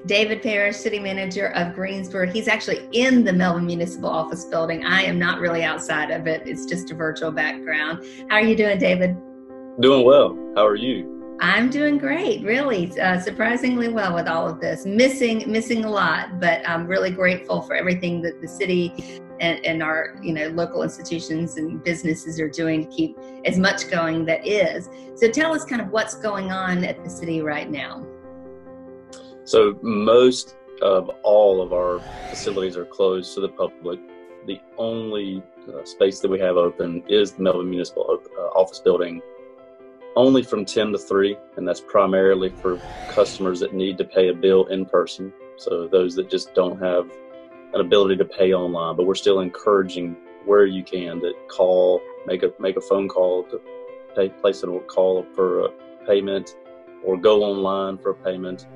David Parrish, City Manager of Greensboro. He's actually in the Melbourne Municipal Office Building. I am not really outside of it. It's just a virtual background. How are you doing, David? Doing well. How are you? I'm doing great, really, surprisingly well with all of this. Missing a lot, but I'm really grateful for everything that the city and our local institutions and businesses are doing to keep as much going that is. So tell us kind of what's going on at the city right now. So most of all of our facilities are closed to the public. The only space that we have open is the Melbourne Municipal Office Building, only from 10 to 3, and that's primarily for customers that need to pay a bill in person. So those that just don't have an ability to pay online, but we're still encouraging where you can to call, make a phone call to place a call for a payment, or go online for a payment.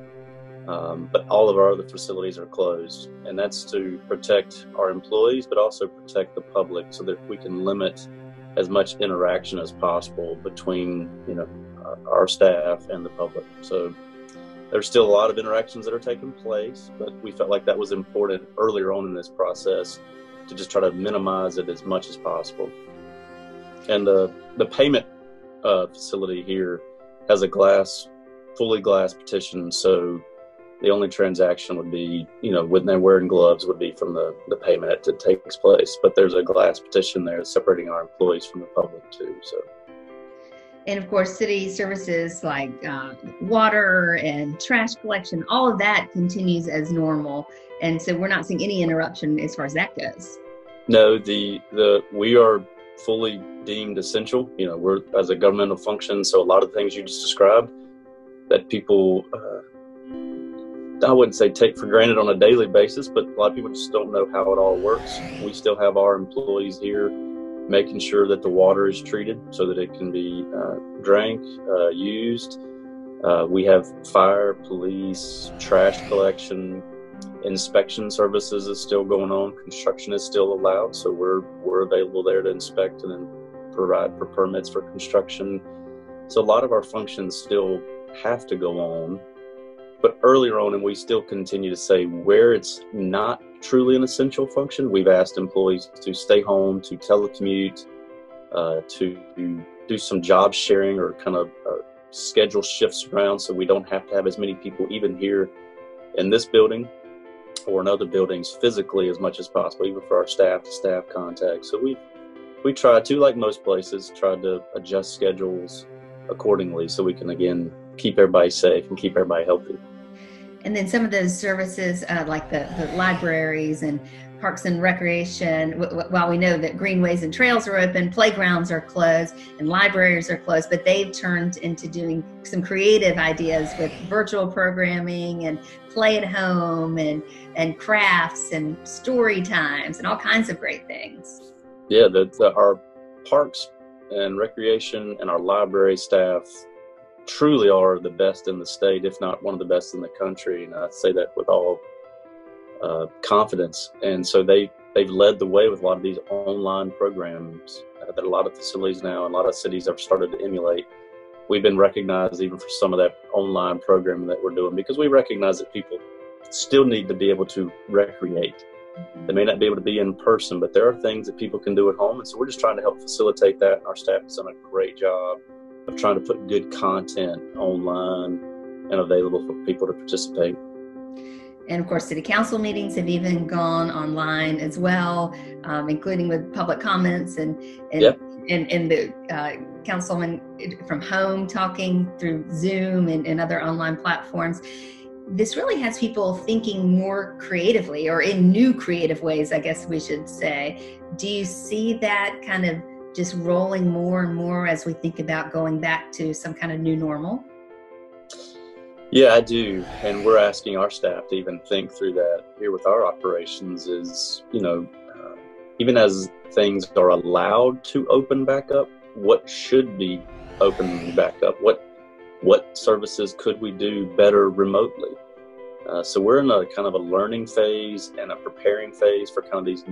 But all of our other facilities are closed, and that's to protect our employees, but also protect the public, so that we can limit as much interaction as possible between our staff and the public. So there's still a lot of interactions that are taking place, but we felt like that was important earlier on in this process to just try to minimize it as much as possible. And the payment facility here has a fully glass partition, so the only transaction would be, when they're wearing gloves, would be from the payment that takes place. But there's a glass partition there separating our employees from the public too. So. And of course, city services like water and trash collection, all of that continues as normal. And so we're not seeing any interruption as far as that goes. No, we are fully deemed essential. We're as a governmental function. So a lot of things you just described that people, I wouldn't say take for granted on a daily basis, but a lot of people just don't know how it all works. We still have our employees here making sure that the water is treated so that it can be drank, used. We have fire, police, trash collection, inspection services is still going on. Construction is still allowed, so we're available there to inspect and then provide for permits for construction. So a lot of our functions still have to go on. But earlier on, and we still continue to say, where it's not truly an essential function, we've asked employees to stay home, to telecommute, to do some job sharing or kind of schedule shifts around, so we don't have to have as many people even here in this building or in other buildings physically as much as possible, even for our staff-to-staff contact. So we try to, like most places, try to adjust schedules accordingly so we can, again, keep everybody safe and keep everybody healthy. And then some of those services, like the libraries and parks and recreation, while we know that greenways and trails are open, playgrounds are closed, and libraries are closed, but they've turned into doing some creative ideas with virtual programming and play at home and crafts and story times and all kinds of great things. Yeah, our parks and recreation and our library staff truly are the best in the state, if not one of the best in the country, and I say that with all confidence. And so they've led the way with a lot of these online programs that a lot of facilities now and a lot of cities have started to emulate. We've been recognized even for some of that online programming that we're doing, because we recognize that people still need to be able to recreate. They may not be able to be in person, but there are things that people can do at home, and so we're just trying to help facilitate that. And our staff has done a great job of trying to put good content online and available for people to participate. And of course, city council meetings have even gone online as well, including with public comments and the councilman from home talking through Zoom and other online platforms. This really has people thinking more creatively, or in new creative ways, I guess we should say. Do you see that kind of just rolling more and more as we think about going back to some kind of new normal? Yeah, I do. And we're asking our staff to even think through that here with our operations is, even as things are allowed to open back up, what should be opening back up? What services could we do better remotely? So we're in a kind of a learning phase and a preparing phase for kind of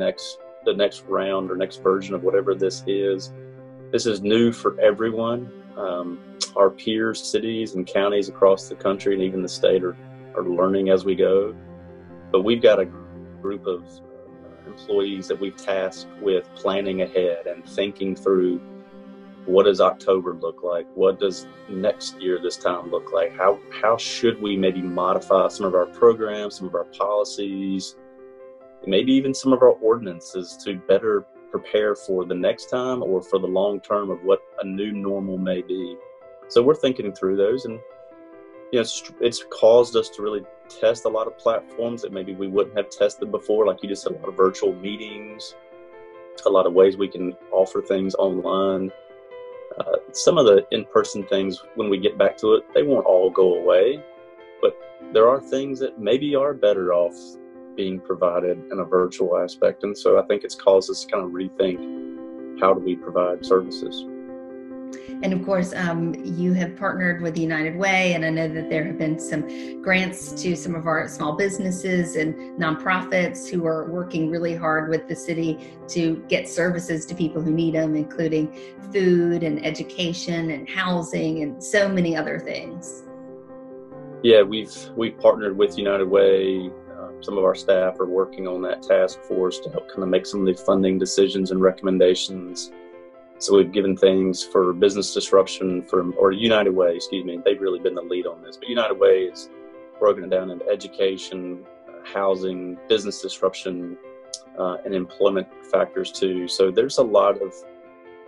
the next round or next version of whatever this is. This is new for everyone. Our peers, cities and counties across the country and even the state are are learning as we go. But we've got a group of employees that we've tasked with planning ahead and thinking through, what does October look like? What does next year this time look like? How should we maybe modify some of our programs, some of our policies, maybe even some of our ordinances to better prepare for the next time or for the long term of what a new normal may be. So we're thinking through those, and it's caused us to really test a lot of platforms that maybe we wouldn't have tested before. Like you just said, a lot of virtual meetings, a lot of ways we can offer things online. Some of the in-person things, when we get back to it, they won't all go away, but there are things that maybe are better off being provided in a virtual aspect. And so I think it's caused us to kind of rethink, how do we provide services? And of course, you have partnered with the United Way, and I know that there have been some grants to some of our small businesses and nonprofits who are working really hard with the city to get services to people who need them, including food and education and housing and so many other things. Yeah, we've partnered with United Way. Some of our staff are working on that task force to help kind of make some of the funding decisions and recommendations. So we've given things for business disruption or United Way, excuse me, they've really been the lead on this. But United Way is broken it down into education, housing, business disruption, and employment factors too. So there's a lot of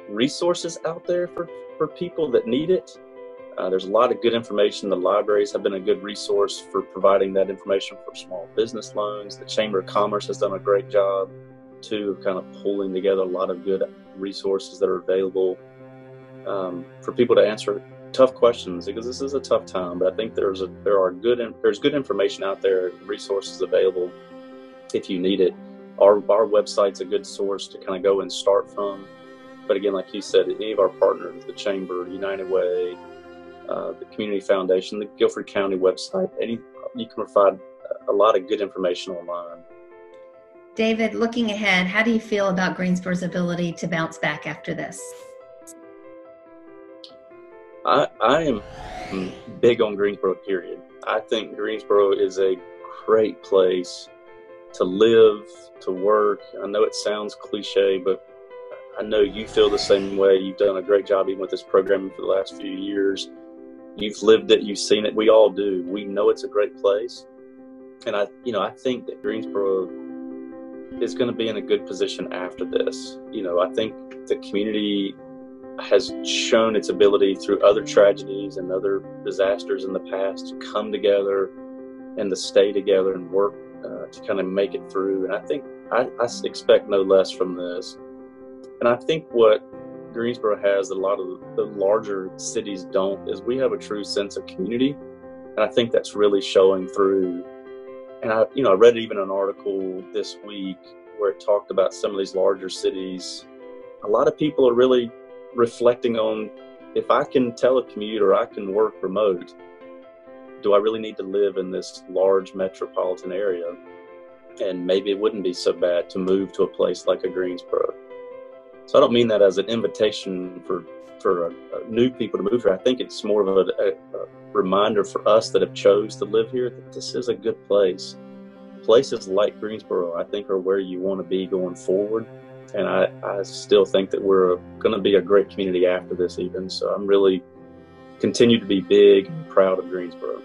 resources out there for people that need it. There's a lot of good information. The libraries have been a good resource for providing that information for small business loans. The Chamber of Commerce has done a great job too, of kind of pulling together a lot of good resources that are available for people to answer tough questions, because this is a tough time. But I think there's good information out there, resources available if you need it. Our website's a good source to kind of go and start from. But again, like you said, any of our partners, the Chamber, United Way, the Community Foundation, the Guilford County website, you can provide a lot of good information online. David, looking ahead, how do you feel about Greensboro's ability to bounce back after this? I am big on Greensboro, period. I think Greensboro is a great place to live, to work. I know it sounds cliche, but I know you feel the same way. You've done a great job even with this programming for the last few years. You've lived it, you've seen it. We all do. We know it's a great place. And I think that Greensboro is going to be in a good position after this. I think the community has shown its ability through other tragedies and other disasters in the past to come together and to stay together and work to kind of make it through. And I think I expect no less from this. And I think what Greensboro has that a lot of the larger cities don't is we have a true sense of community. And I think that's really showing through. And I read even an article this week where it talked about some of these larger cities. A lot of people are really reflecting on, if I can telecommute or I can work remote, do I really need to live in this large metropolitan area? And maybe it wouldn't be so bad to move to a place like a Greensboro. So I don't mean that as an invitation for new people to move here. I think it's more of a reminder for us that have chose to live here that this is a good place. Places like Greensboro, I think, are where you want to be going forward. And I still think that we're going to be a great community after this even. So I'm really continue to be big and proud of Greensboro.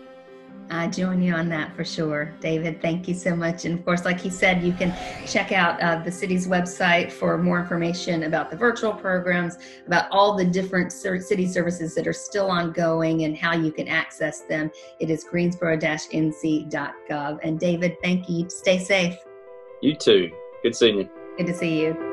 I join you on that for sure. David, thank you so much. And of course, like he said, you can check out the city's website for more information about the virtual programs, about all the different city services that are still ongoing and how you can access them. It is greensboro-nc.gov. And David, thank you. Stay safe. You too. Good seeing you. Good to see you.